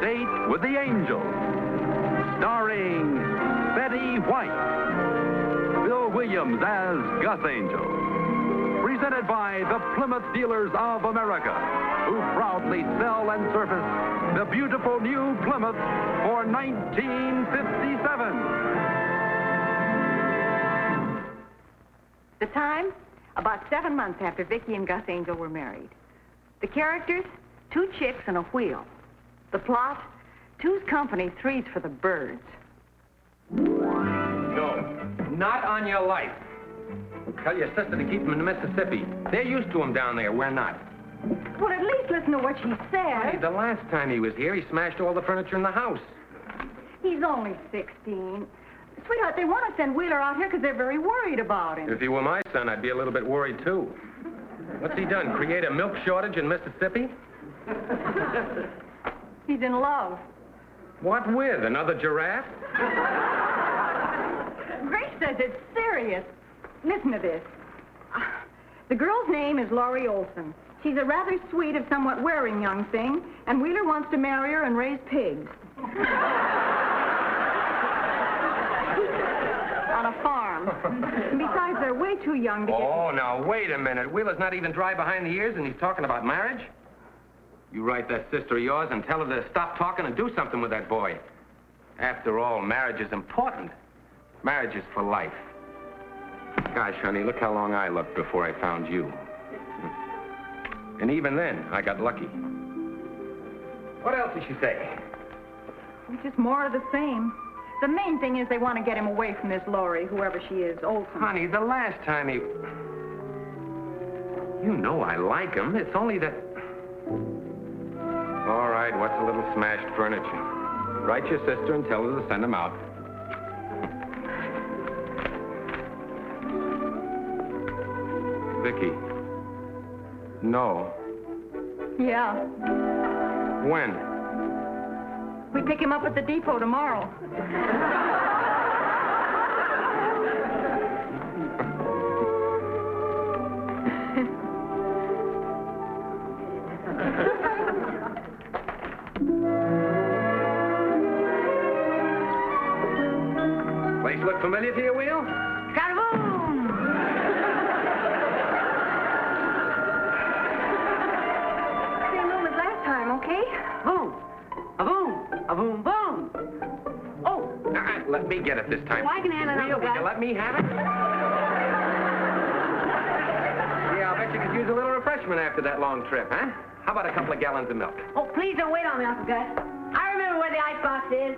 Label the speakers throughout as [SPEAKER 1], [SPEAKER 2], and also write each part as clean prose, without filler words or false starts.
[SPEAKER 1] Date with the Angels, starring Betty White, Bill Williams as Gus Angel, presented by the Plymouth Dealers of America, who proudly sell and service the beautiful new Plymouth for 1957.
[SPEAKER 2] The time? About 7 months after Vicki and Gus Angel were married. The characters? 2 chicks and a wheel. The plot? 2's company, 3's for the birds.
[SPEAKER 3] No, not on your life. Tell your sister to keep him in Mississippi. They're used to him down there. We're not.
[SPEAKER 2] Well, at least listen to what she said.
[SPEAKER 3] Hey, the last time he was here, he smashed all the furniture in the house.
[SPEAKER 2] He's only 16. Sweetheart, they want to send Wheeler out here because they're very worried about him.
[SPEAKER 3] If he were my son, I'd be a little bit worried, too. What's he done, create a milk shortage in Mississippi?
[SPEAKER 2] He's in love.
[SPEAKER 3] What with? Another giraffe?
[SPEAKER 2] Grace says it's serious. Listen to this. The girl's name is Laurie Olson. She's a rather sweet, if somewhat wearing young thing, and Wheeler wants to marry her and raise pigs. On a farm. Besides, they're way too young to get...
[SPEAKER 3] Oh, now, wait a minute. Wheeler's not even dry behind the ears, and he's talking about marriage? You write that sister of yours and tell her to stop talking and do something with that boy. After all, marriage is important. Marriage is for life. Gosh, honey, look how long I looked before I found you. And even then, I got lucky. What else did she say?
[SPEAKER 2] It's just more of the same. The main thing is they want to get him away from this Laurie, whoever she is, Olson.
[SPEAKER 3] Honey, the last time he... You know I like him. It's only that... All right, what's a little smashed furniture? Write your sister and tell her to send him out. Vicki. No.
[SPEAKER 2] Yeah.
[SPEAKER 3] When?
[SPEAKER 2] We pick him up at the depot tomorrow.
[SPEAKER 3] Place look familiar to you, Wheel?
[SPEAKER 2] Ka-boom! Same room as last time, okay?
[SPEAKER 4] Boom! A boom! A boom, boom! Oh!
[SPEAKER 3] Let me get it this time.
[SPEAKER 4] Well, I can handle it,
[SPEAKER 3] Wheel,
[SPEAKER 4] Uncle
[SPEAKER 3] will you
[SPEAKER 4] Gus.
[SPEAKER 3] let me have it? Yeah, I'll bet you could use a little refreshment after that long trip, huh? How about a couple of gallons of milk?
[SPEAKER 4] Oh, please don't wait on me, Uncle Gus. I remember where the icebox is.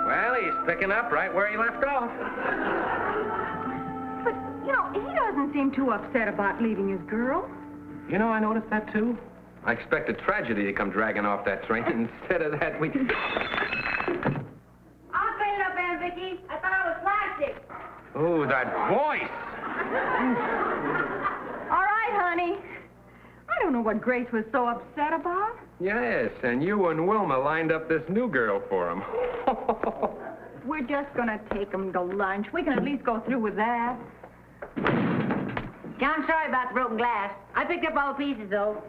[SPEAKER 3] Well, he's picking up right where he left off.
[SPEAKER 2] But, you know, he doesn't seem too upset about leaving his girl.
[SPEAKER 3] You know, I noticed that, too. I expected tragedy to come dragging off that train. Instead of that, we...
[SPEAKER 4] I'll clean it up, Aunt Vicki. I thought it was plastic.
[SPEAKER 3] Ooh, that voice!
[SPEAKER 2] All right, honey. I don't know what Grace was so upset about.
[SPEAKER 3] Yes, and you and Wilma lined up this new girl for him.
[SPEAKER 2] We're just going to take him to lunch. We can at least go through with that.
[SPEAKER 4] Yeah, I'm sorry about the broken glass. I picked up all the pieces, though.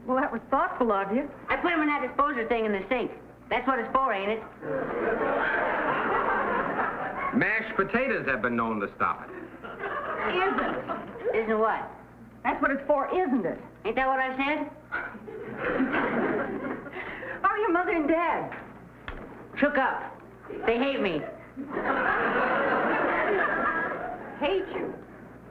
[SPEAKER 2] Well, that was thoughtful of you.
[SPEAKER 4] I put them in that disposer thing in the sink. That's what it's for, ain't it?
[SPEAKER 3] Mashed potatoes have been known to stop it.
[SPEAKER 2] Isn't.
[SPEAKER 4] Isn't what?
[SPEAKER 2] That's what it's for, isn't it?
[SPEAKER 4] Ain't that what I said?
[SPEAKER 2] How are your mother and dad?
[SPEAKER 4] Shook up. They hate me.
[SPEAKER 2] Hate you.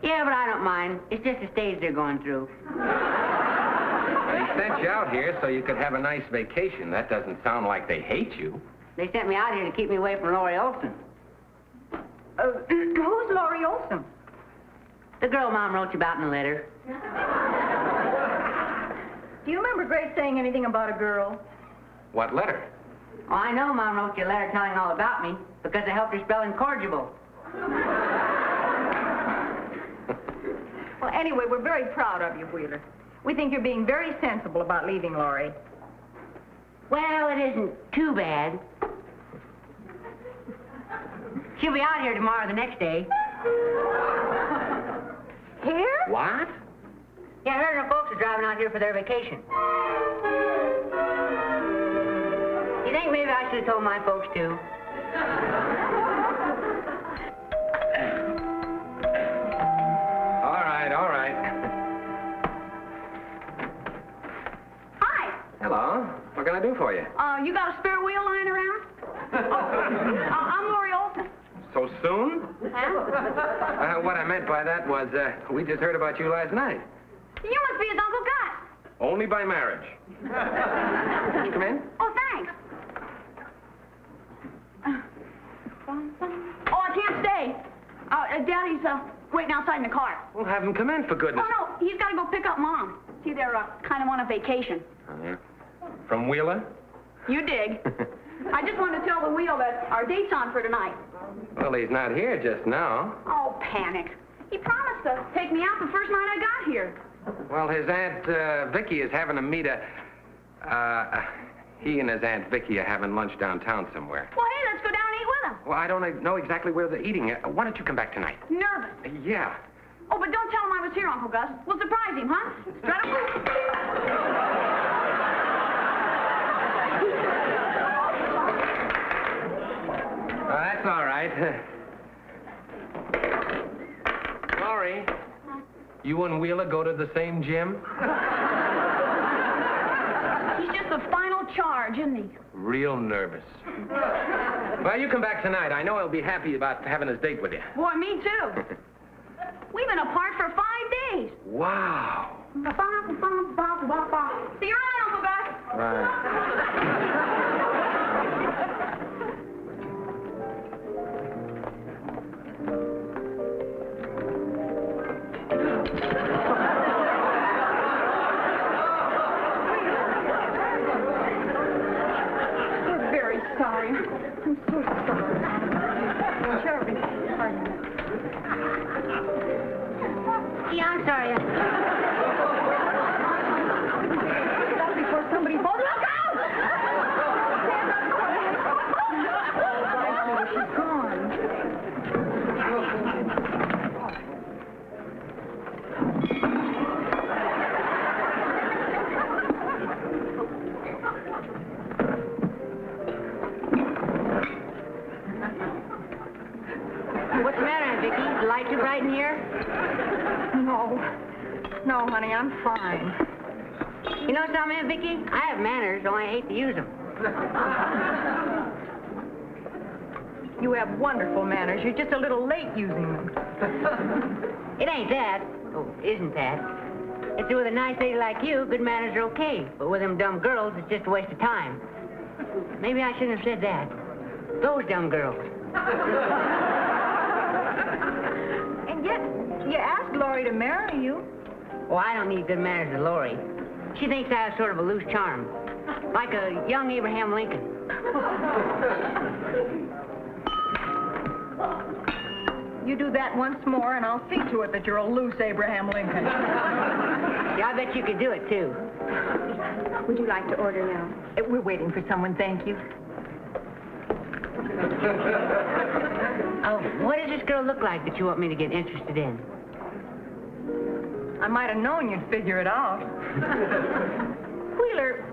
[SPEAKER 4] Yeah, but I don't mind. It's just the stage they're going through.
[SPEAKER 3] They sent you out here so you could have a nice vacation. That doesn't sound like they hate you.
[SPEAKER 4] They sent me out here to keep me away from Laurie Olson.
[SPEAKER 2] Who's Laurie Olson?
[SPEAKER 4] The girl Mom wrote you about in the letter.
[SPEAKER 2] Do you remember Grace saying anything about a girl?
[SPEAKER 3] What letter?
[SPEAKER 4] Oh, I know Mom wrote you a letter telling all about me because I helped her spell incorrigible.
[SPEAKER 2] Well, anyway, we're very proud of you, Wheeler. We think you're being very sensible about leaving Laurie.
[SPEAKER 4] Well, it isn't too bad. She'll be out here tomorrow, the next day.
[SPEAKER 2] Here?
[SPEAKER 3] What?
[SPEAKER 4] Yeah, I heard her folks are driving out here for their vacation. You think maybe I should have told my folks, too?
[SPEAKER 3] All right.
[SPEAKER 2] Hi.
[SPEAKER 3] Hello. What can I do for you?
[SPEAKER 2] You got a spare wheel lying around? I'm Lori Olson.
[SPEAKER 3] So soon?
[SPEAKER 2] Huh?
[SPEAKER 3] What I meant by that was, we just heard about you last night.
[SPEAKER 2] You must be his Uncle Gus.
[SPEAKER 3] Only by marriage. Come in.
[SPEAKER 2] Oh, thanks. Oh, I can't stay. Daddy's waiting outside in the car.
[SPEAKER 3] Well, have him come in, for goodness.
[SPEAKER 2] Oh, no, he's got to go pick up Mom. See, they're kind of on a vacation.
[SPEAKER 3] Oh, yeah? From Wheeler?
[SPEAKER 2] You dig. I just wanted to tell the wheel that our date's on for tonight.
[SPEAKER 3] Well, he's not here just now.
[SPEAKER 2] Oh, panic. He promised to take me out the first night I got here.
[SPEAKER 3] Well, his Aunt Vicky is having him meet he and his Aunt Vicky are having lunch downtown somewhere.
[SPEAKER 2] Well, hey, let's go down and eat with them.
[SPEAKER 3] Well, I don't know exactly where they're eating. Why don't you come back tonight?
[SPEAKER 2] Nervous.
[SPEAKER 3] Yeah.
[SPEAKER 2] Oh, but don't tell him I was here, Uncle Gus. We'll surprise him, huh? Strut him.
[SPEAKER 3] That's all right. Laurie, you and Wheeler go to the same gym?
[SPEAKER 2] He's just the final charge, isn't he?
[SPEAKER 3] Real nervous. Well, you come back tonight. I know he'll be happy about having his date with you.
[SPEAKER 2] Boy, me too. We've been apart for 5 days.
[SPEAKER 3] Wow.
[SPEAKER 2] See you around, Uncle Gus.
[SPEAKER 3] Right.
[SPEAKER 2] We're very sorry. I'm so sorry. Terribly sorry.
[SPEAKER 4] Yeah, I'm sorry.
[SPEAKER 2] Stop before somebody falls. Look out! She's gone.
[SPEAKER 4] What's the matter, Aunt Vicky? The light too bright in here?
[SPEAKER 2] No, honey, I'm fine.
[SPEAKER 4] You know something, Aunt Vicky? I have manners, only I hate to use them.
[SPEAKER 2] You have wonderful manners. You're just a little late using them.
[SPEAKER 4] It ain't that. Oh, isn't that? It's with a nice lady like you, good manners are okay. But with them dumb girls, it's just a waste of time. Maybe I shouldn't have said that. Those dumb girls.
[SPEAKER 2] And yet, you asked Laurie to marry you.
[SPEAKER 4] Oh, I don't need good manners to Laurie. She thinks I have sort of a loose charm. Like a young Abraham Lincoln.
[SPEAKER 2] You do that once more, and I'll see to it that you're a loose Abraham Lincoln.
[SPEAKER 4] Yeah, I bet you could do it, too.
[SPEAKER 2] Would you like to order now? We're waiting for someone, thank you.
[SPEAKER 4] Oh, what does this girl look like that you want me to get interested in?
[SPEAKER 2] I might have known you'd figure it out. Wheeler,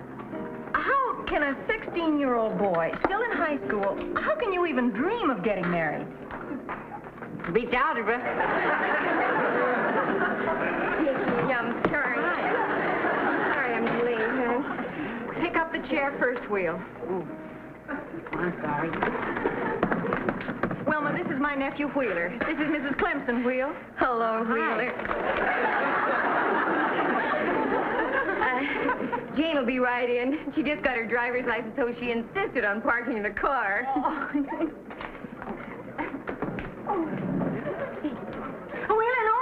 [SPEAKER 2] how can a 16-year-old boy, still in high school, how can you even dream of getting married?
[SPEAKER 4] Beats algebra.
[SPEAKER 2] Yeah, I'm sorry. Sorry, I'm late, huh? Pick up the chair first, Wheel.
[SPEAKER 4] Ooh. I'm sorry.
[SPEAKER 2] Wilma, this is my nephew, Wheeler. This is Mrs. Clemson, Wheel. Hello, Wheeler. Jane will be right in. She just got her driver's license, so she insisted on parking in the car. Oh, Wheeler, no!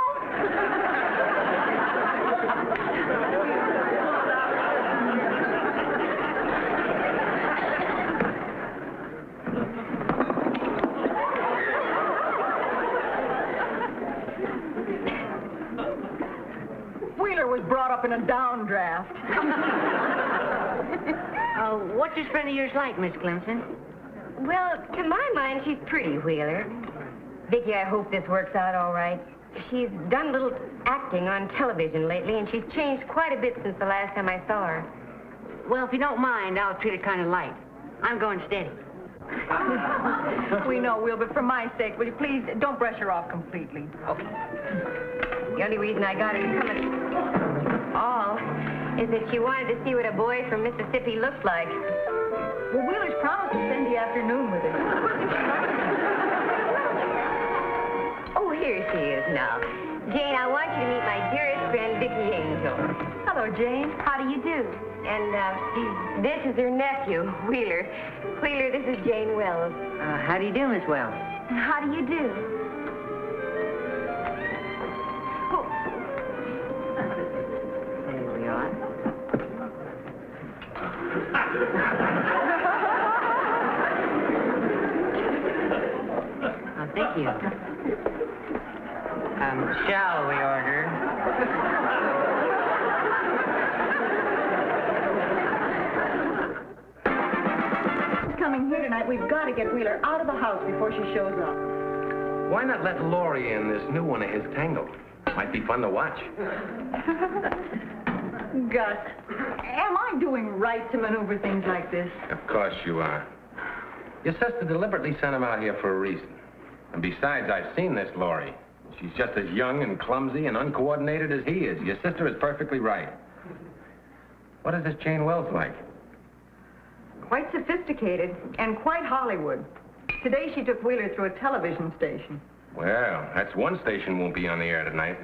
[SPEAKER 2] Wheeler was brought up in a downdraft.
[SPEAKER 4] What's this friend of yours like, Miss Clemson?
[SPEAKER 5] Well, to my mind, she's pretty, Wheeler. Vicky, I hope this works out all right. She's done a little acting on television lately, and she's changed quite a bit since the last time I saw her.
[SPEAKER 4] Well, if you don't mind, I'll treat it kind of light. I'm going steady.
[SPEAKER 2] We know, Will, but for my sake, will you please don't brush her off completely?
[SPEAKER 4] Okay.
[SPEAKER 5] The only reason I got her to come at all is that she wanted to see what a boy from Mississippi looks like.
[SPEAKER 2] Well, Wheeler's promised to spend the afternoon with her.
[SPEAKER 5] Oh, here she is now. Jane, I want you to meet my dearest friend, Vicki Angel.
[SPEAKER 2] Hello, Jane.
[SPEAKER 5] How do you do? And this is her nephew, Wheeler. Wheeler, this is Jane Wells.
[SPEAKER 4] How do you do, Miss Wells?
[SPEAKER 5] How do you do?
[SPEAKER 4] There we are. Oh, thank you. Shall we order?
[SPEAKER 2] Coming here tonight, we've got to get Wheeler out of the house before she shows up.
[SPEAKER 3] Why not let Laurie in this new one of his tango? Might be fun to watch.
[SPEAKER 2] Gus, am I doing right to maneuver things like this?
[SPEAKER 3] Of course you are. Your sister deliberately sent him out here for a reason. And besides, I've seen this Laurie. She's just as young and clumsy and uncoordinated as he is. Your sister is perfectly right. What is this Jane Wells like?
[SPEAKER 2] Quite sophisticated and quite Hollywood. Today she took Wheeler through a television station.
[SPEAKER 3] Well, that's one station won't be on the air tonight.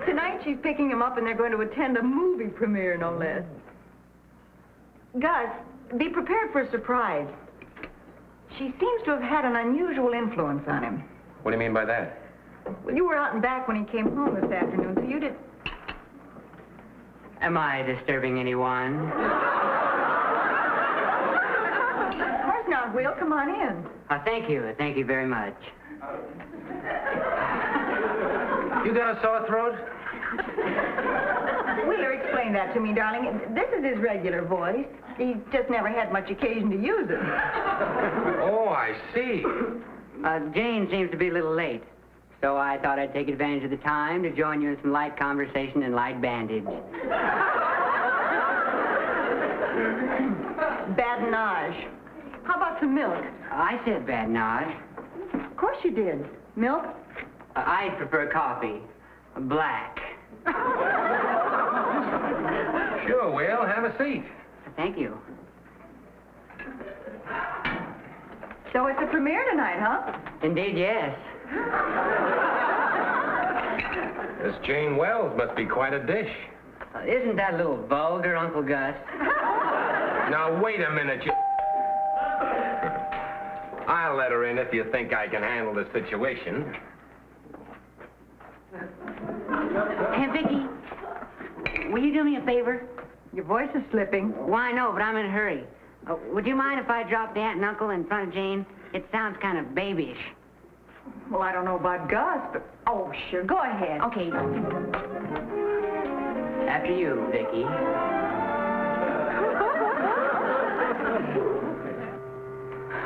[SPEAKER 2] Tonight she's picking him up and they're going to attend a movie premiere, no less. Gus, be prepared for a surprise. She seems to have had an unusual influence on him.
[SPEAKER 3] What do you mean by that?
[SPEAKER 2] Well, you were out and back when he came home this afternoon, so you did...
[SPEAKER 4] Am I disturbing anyone?
[SPEAKER 2] Of course not, Will. Come on in.
[SPEAKER 4] Thank you. Thank you very much.
[SPEAKER 3] You got a sore throat?
[SPEAKER 2] Wheeler, explain that to me, darling. This is his regular voice. He's just never had much occasion to use it.
[SPEAKER 3] Oh, I see.
[SPEAKER 4] Jane seems to be a little late, so I thought I'd take advantage of the time to join you in some light conversation and light bandage.
[SPEAKER 2] Badinage. How about some milk?
[SPEAKER 4] I said badinage.
[SPEAKER 2] Of course you did. Milk?
[SPEAKER 4] I prefer coffee. Black.
[SPEAKER 3] Sure, Will. Have a seat.
[SPEAKER 4] Thank you.
[SPEAKER 2] So it's a premiere tonight, huh?
[SPEAKER 4] Indeed, yes.
[SPEAKER 3] This Jane Wells must be quite a dish.
[SPEAKER 4] Isn't that a little vulgar, Uncle Gus?
[SPEAKER 3] Now, wait a minute. I'll let her in if you think I can handle the situation.
[SPEAKER 4] Hey, Vicki, will you do me a favor?
[SPEAKER 2] Your voice is slipping.
[SPEAKER 4] Why, no, but I'm in a hurry. Would you mind if I dropped Aunt and Uncle in front of Jane? It sounds kind of babyish.
[SPEAKER 2] Well, I don't know about Gus, but... Oh, sure. Go ahead.
[SPEAKER 4] Okay. After you, Vicki.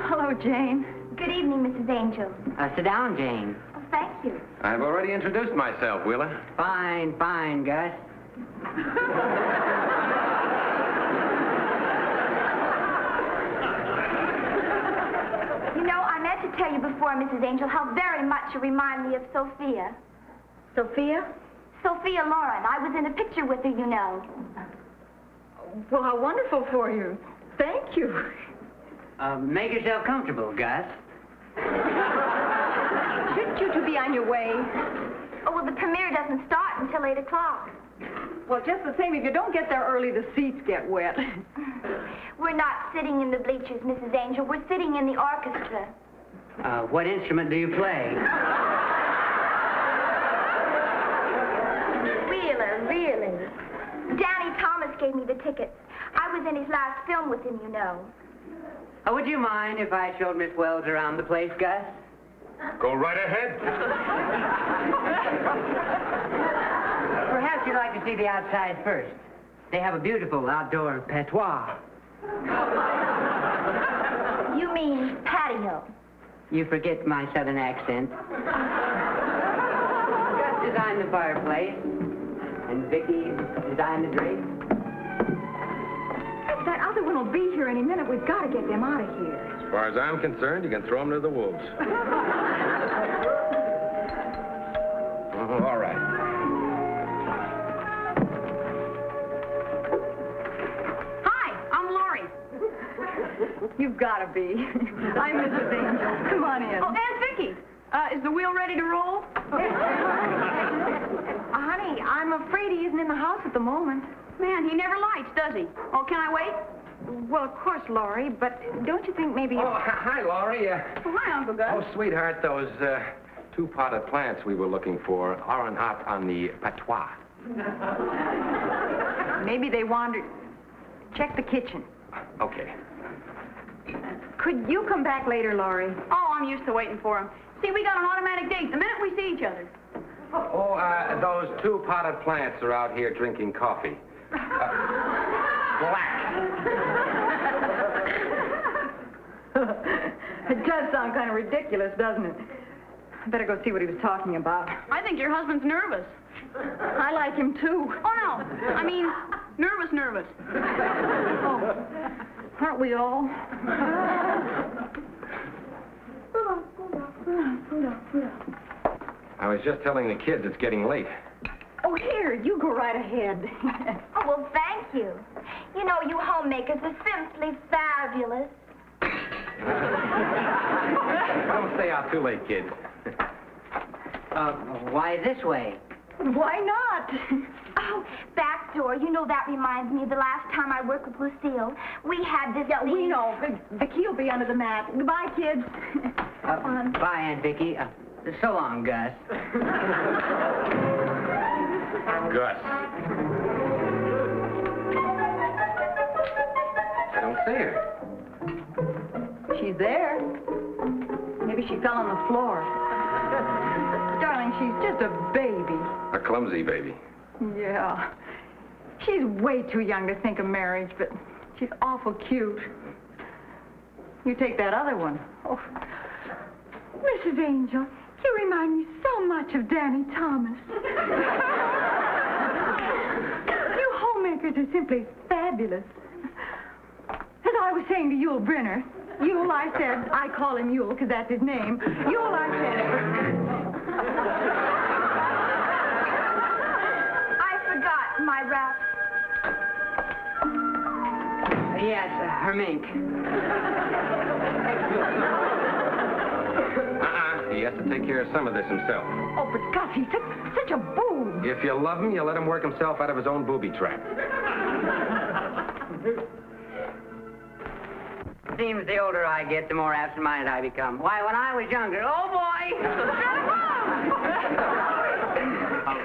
[SPEAKER 2] Hello, Jane.
[SPEAKER 5] Good evening, Mrs. Angel.
[SPEAKER 4] Sit down, Jane.
[SPEAKER 5] Oh, thank you.
[SPEAKER 3] I've already introduced myself, Wheeler.
[SPEAKER 4] Fine, fine, Gus.
[SPEAKER 5] You know, I meant to tell you before, Mrs. Angel, how very much you remind me of Sophia.
[SPEAKER 2] Sophia?
[SPEAKER 5] Sophia Loren. I was in a picture with her, you know.
[SPEAKER 2] Well, how wonderful for you. Thank you.
[SPEAKER 4] Make yourself comfortable, Gus.
[SPEAKER 2] Shouldn't you two be on your way?
[SPEAKER 5] Oh, well, the premiere doesn't start until 8 o'clock.
[SPEAKER 2] Well, just the same, if you don't get there early, the seats get wet.
[SPEAKER 5] We're not sitting in the bleachers, Mrs. Angel. We're sitting in the orchestra.
[SPEAKER 4] What instrument do you play?
[SPEAKER 5] Wheeler, really. Danny Thomas gave me the tickets. I was in his last film with him, you know.
[SPEAKER 4] Would you mind if I showed Miss Wells around the place, Gus?
[SPEAKER 3] Go right ahead.
[SPEAKER 4] Perhaps you'd like to see the outside first. They have a beautiful outdoor patois.
[SPEAKER 5] You mean patio.
[SPEAKER 4] You forget my southern accent. Gus designed the fireplace, and Vicky designed the drapes.
[SPEAKER 2] That other one will be here any minute. We've got to get them out of here.
[SPEAKER 3] As far as I'm concerned, you can throw them to the wolves. All right.
[SPEAKER 2] Hi, I'm Laurie. You've got to be. I'm Mrs. Angel. Come on in.
[SPEAKER 6] Oh, Aunt Vicky, is the wheel ready to roll?
[SPEAKER 2] Honey, I'm afraid he isn't in the house at the moment.
[SPEAKER 6] Man, he never lights, does he? Oh, can I wait?
[SPEAKER 2] Well, of course, Laurie, but don't you think maybe...
[SPEAKER 3] Oh, hi, Laurie.
[SPEAKER 6] Oh, hi, Uncle Gus.
[SPEAKER 3] Oh, sweetheart, those two potted plants we were looking for are not on the patois.
[SPEAKER 2] Maybe they wandered... Check the kitchen.
[SPEAKER 3] Okay.
[SPEAKER 2] Could you come back later, Laurie?
[SPEAKER 6] Oh, I'm used to waiting for him. See, we got an automatic date the minute we see each other.
[SPEAKER 3] Oh, those two potted plants are out here drinking coffee. Black.
[SPEAKER 2] It does sound kind of ridiculous, doesn't it? I better go see what he was talking about.
[SPEAKER 6] I think your husband's nervous.
[SPEAKER 2] I like him, too.
[SPEAKER 6] Oh, no. I mean, nervous.
[SPEAKER 2] Oh, aren't we all?
[SPEAKER 3] I was just telling the kids it's getting late.
[SPEAKER 2] Oh, here, you go right ahead.
[SPEAKER 7] Oh, well, thank you. You know, you homemakers are simply fabulous.
[SPEAKER 3] Don't stay out too late, kids.
[SPEAKER 4] Why this way?
[SPEAKER 2] Why not?
[SPEAKER 7] Oh, back door. You know, that reminds me of the last time I worked with Lucille. We had this...
[SPEAKER 2] Yeah, we know. The key will be under the mat. Goodbye, kids.
[SPEAKER 4] Bye, Aunt Vicky. So long, Gus.
[SPEAKER 3] Gus. I don't see her.
[SPEAKER 2] She's there. Maybe she fell on the floor. Darling, she's just a baby.
[SPEAKER 3] A clumsy baby.
[SPEAKER 2] Yeah. She's way too young to think of marriage, but she's awful cute. You take that other one. Oh. Mrs. Angel, you remind me so much of Danny Thomas. You homemakers are simply fabulous. As I was saying to Yule Brenner, Yule, I said, I call him Yule because that's his name. Yule, I said...
[SPEAKER 7] I forgot my wrap.
[SPEAKER 4] Yes, her mink.
[SPEAKER 3] He has to take care of some of this himself.
[SPEAKER 2] Oh, but Gus, he's such a boob.
[SPEAKER 3] If you love him, you let him work himself out of his own booby trap.
[SPEAKER 4] Seems the older I get, the more absent-minded I become. Why, when I was younger, oh, boy!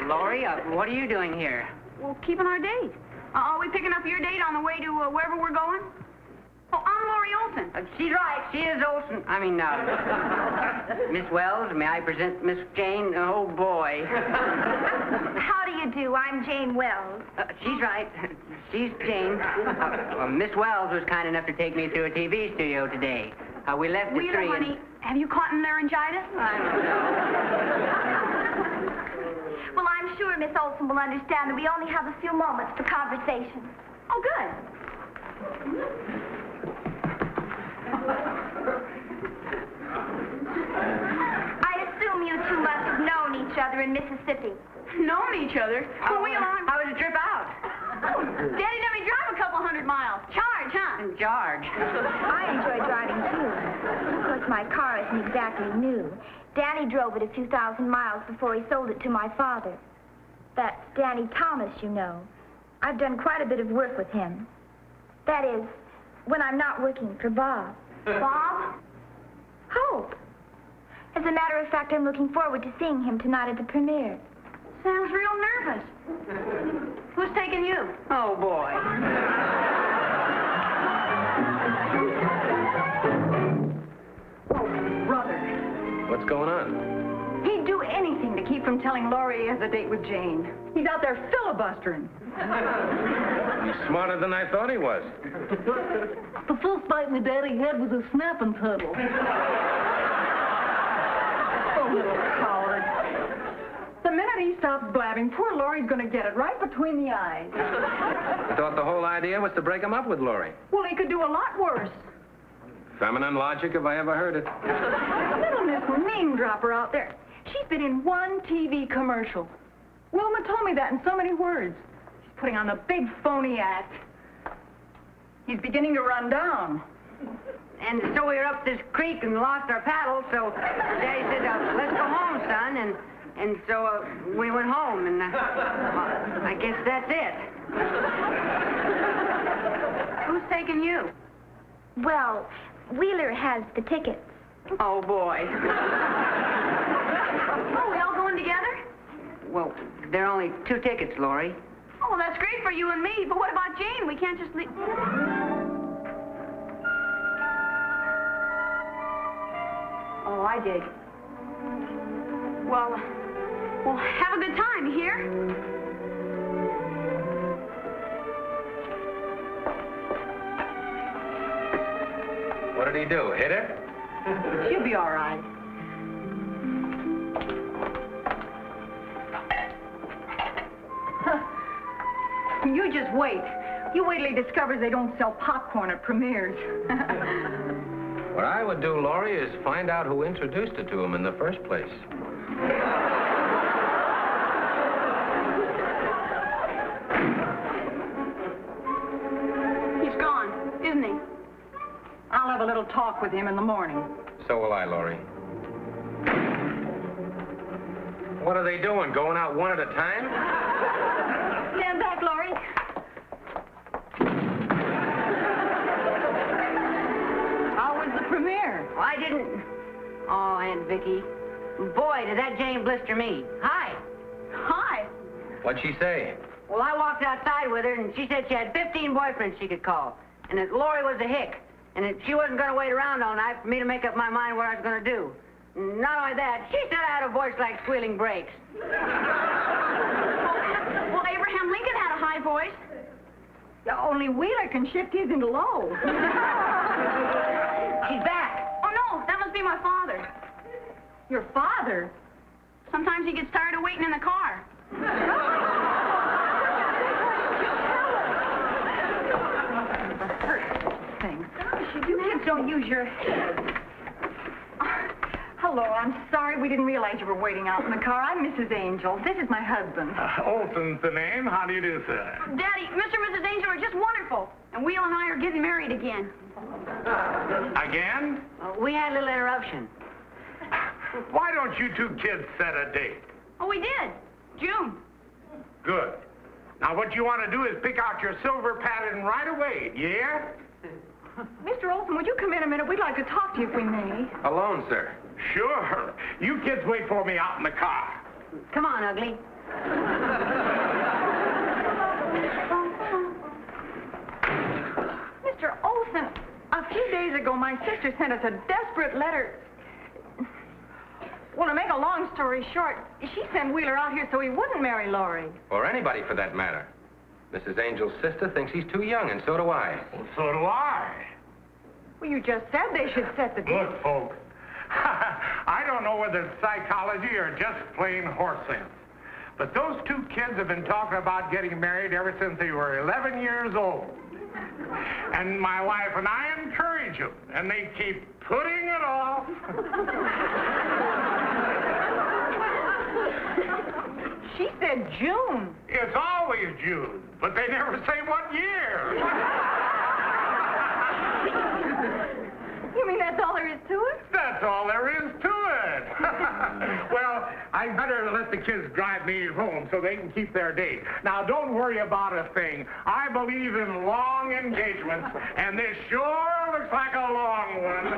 [SPEAKER 4] Laurie, what are you doing here?
[SPEAKER 6] Well, keeping our date. Are we picking up your date on the way to wherever we're going? Oh, I'm Laurie Olson.
[SPEAKER 4] She's right. She is Olson. I mean, Miss Wells, may I present Miss Jane? Oh, boy.
[SPEAKER 7] How do you do? I'm Jane Wells.
[SPEAKER 4] She's right. She's Jane. Miss Wells was kind enough to take me through a TV studio today. We left at 3
[SPEAKER 6] Wheeler, honey, have you caught laryngitis?
[SPEAKER 4] I don't know.
[SPEAKER 7] Well, I'm sure Miss Olson will understand that we only have a few moments for conversation.
[SPEAKER 6] Oh, good.
[SPEAKER 7] I assume you two must have known each other in Mississippi.
[SPEAKER 6] Known each other? Oh, Wheeler,
[SPEAKER 4] How was the trip out?
[SPEAKER 6] Daddy let me drive a couple 100 miles. Charge, huh?
[SPEAKER 4] George.
[SPEAKER 7] I enjoy driving, too. Of course, my car isn't exactly new. Danny drove it a few thousand miles before he sold it to my father. That's Danny Thomas, you know. I've done quite a bit of work with him. That is, when I'm not working for Bob. Bob? Hope. As a matter of fact, I'm looking forward to seeing him tonight at the premiere.
[SPEAKER 6] Sounds real nervous. Who's taking you?
[SPEAKER 4] Oh, boy.
[SPEAKER 2] Oh, brother.
[SPEAKER 3] What's going on?
[SPEAKER 2] He'd do anything to keep from telling Laurie he has a date with Jane. He's out there filibustering.
[SPEAKER 3] He's smarter than I thought he was.
[SPEAKER 8] The first fight my daddy had was a snapping turtle.
[SPEAKER 2] little coward. The minute he stops blabbing, poor Laurie's going to get it right between the eyes.
[SPEAKER 3] I thought the whole idea was to break him up with Laurie.
[SPEAKER 2] Well, he could do a lot worse.
[SPEAKER 3] Feminine logic, if I ever heard it.
[SPEAKER 2] Little Miss Name Dropper out there. She's been in one TV commercial. Wilma told me that in so many words. She's putting on a big phony act. He's beginning to run down.
[SPEAKER 4] And so we were up this creek and lost our paddle, so Daddy said, let's go home, son. And so we went home, and I guess that's it.
[SPEAKER 6] Who's taking you?
[SPEAKER 7] Well, Wheeler has the tickets.
[SPEAKER 2] Oh, boy.
[SPEAKER 6] Oh, we all going together?
[SPEAKER 4] Well, there are only 2 tickets, Laurie.
[SPEAKER 6] Oh, well, that's great for you and me, but what about Jane? We can't just leave...
[SPEAKER 2] Oh, I dig.
[SPEAKER 6] Well, have a good time, you hear?
[SPEAKER 3] What did he do, hit her?
[SPEAKER 2] She'll be all right. You just wait. You wait till he discovers they don't sell popcorn at premieres.
[SPEAKER 3] What I would do, Laurie, is find out who introduced it to him in the first place.
[SPEAKER 6] He's gone, isn't he?
[SPEAKER 2] I'll have a little talk with him in the morning.
[SPEAKER 3] So will I, Laurie. What are they doing, going out one at a time?
[SPEAKER 2] Stand back, Laurie. How was the premiere?
[SPEAKER 4] Well, I didn't... Oh, Aunt Vicky. Boy, did that Jane blister me. Hi.
[SPEAKER 2] Hi.
[SPEAKER 3] What'd she say?
[SPEAKER 4] Well, I walked outside with her, and she said she had 15 boyfriends she could call, and that Laurie was a hick, and that she wasn't going to wait around all night for me to make up my mind what I was going to do. Not only that, she said I had a voice like squealing brakes.
[SPEAKER 6] Well, Abraham Lincoln had a high voice.
[SPEAKER 2] Only Wheeler can shift his into low.
[SPEAKER 4] She's back.
[SPEAKER 6] Oh, no, that must be my father.
[SPEAKER 2] Your father?
[SPEAKER 6] Sometimes he gets tired of waiting in the car.
[SPEAKER 2] Things. You kids don't use your head. Hello, I'm sorry we didn't realize you were waiting out in the car. I'm Mrs. Angel. This is my husband.
[SPEAKER 8] Olson's the name. How do you do, sir?
[SPEAKER 6] Daddy, Mr. and Mrs. Angel are just wonderful. And Wheel and I are getting married again.
[SPEAKER 8] Again?
[SPEAKER 4] We had a little interruption.
[SPEAKER 8] Why don't you 2 kids set a date?
[SPEAKER 6] Oh, we did. June.
[SPEAKER 8] Good. Now, what you want to do is pick out your silver pattern right away, yeah?
[SPEAKER 2] Mr. Olson, would you come in a minute? We'd like to talk to you if we may.
[SPEAKER 3] Alone, sir.
[SPEAKER 8] Sure. You kids wait for me out in the car.
[SPEAKER 4] Come on, Ugly.
[SPEAKER 2] Mr. Olson, a few days ago, my sister sent us a desperate letter. Well, to make a long story short, she sent Wheeler out here so he wouldn't marry Laurie.
[SPEAKER 3] Or anybody, for that matter. Mrs. Angel's sister thinks he's too young, and so do I.
[SPEAKER 8] Well, so do I.
[SPEAKER 2] Well, you just said they should set the date.
[SPEAKER 8] Look, folks, I don't know whether it's psychology or just plain horse sense, but those 2 kids have been talking about getting married ever since they were 11 years old. And my wife and I encourage them, and they keep putting it off.
[SPEAKER 2] She said June.
[SPEAKER 8] It's always June, but they never say what year.
[SPEAKER 2] You mean that's all there is to it?
[SPEAKER 8] That's all there is to it. Well, I better let the kids drive me home so they can keep their date. Now, don't worry about a thing. I believe in long engagements, and this sure looks like a long one.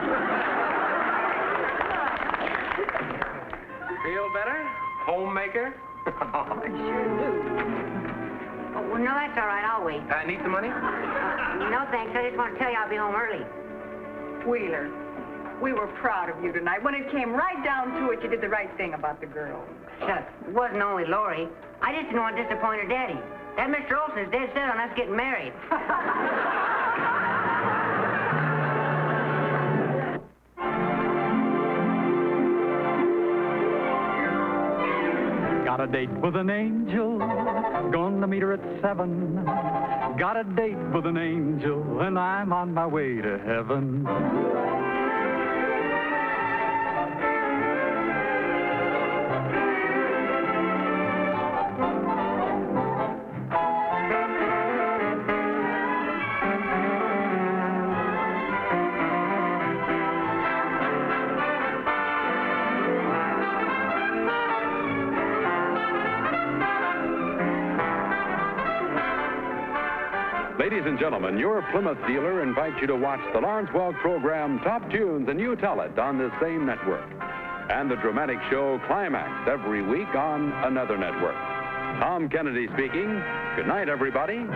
[SPEAKER 3] Feel better? Homemaker?
[SPEAKER 2] I sure do.
[SPEAKER 4] Oh, well, no, that's all right. I'll wait.
[SPEAKER 3] Need some money?
[SPEAKER 4] No, thanks. I just want to tell you I'll be home early.
[SPEAKER 2] Wheeler, we were proud of you tonight. When it came right down to it, you did the right thing about the girl.
[SPEAKER 4] Shucks, it wasn't only Laurie. I just didn't want to disappoint her daddy. That Mr. Olson is dead set on us getting married.
[SPEAKER 1] a date with an angel, gonna meet her at 7. Got a date with an angel, and I'm on my way to heaven. Ladies and gentlemen, your Plymouth dealer invites you to watch the Lawrence Welk program Top Tunes, and you tell it on this same network. And the dramatic show Climax every week on another network. Tom Kennedy speaking. Good night, everybody.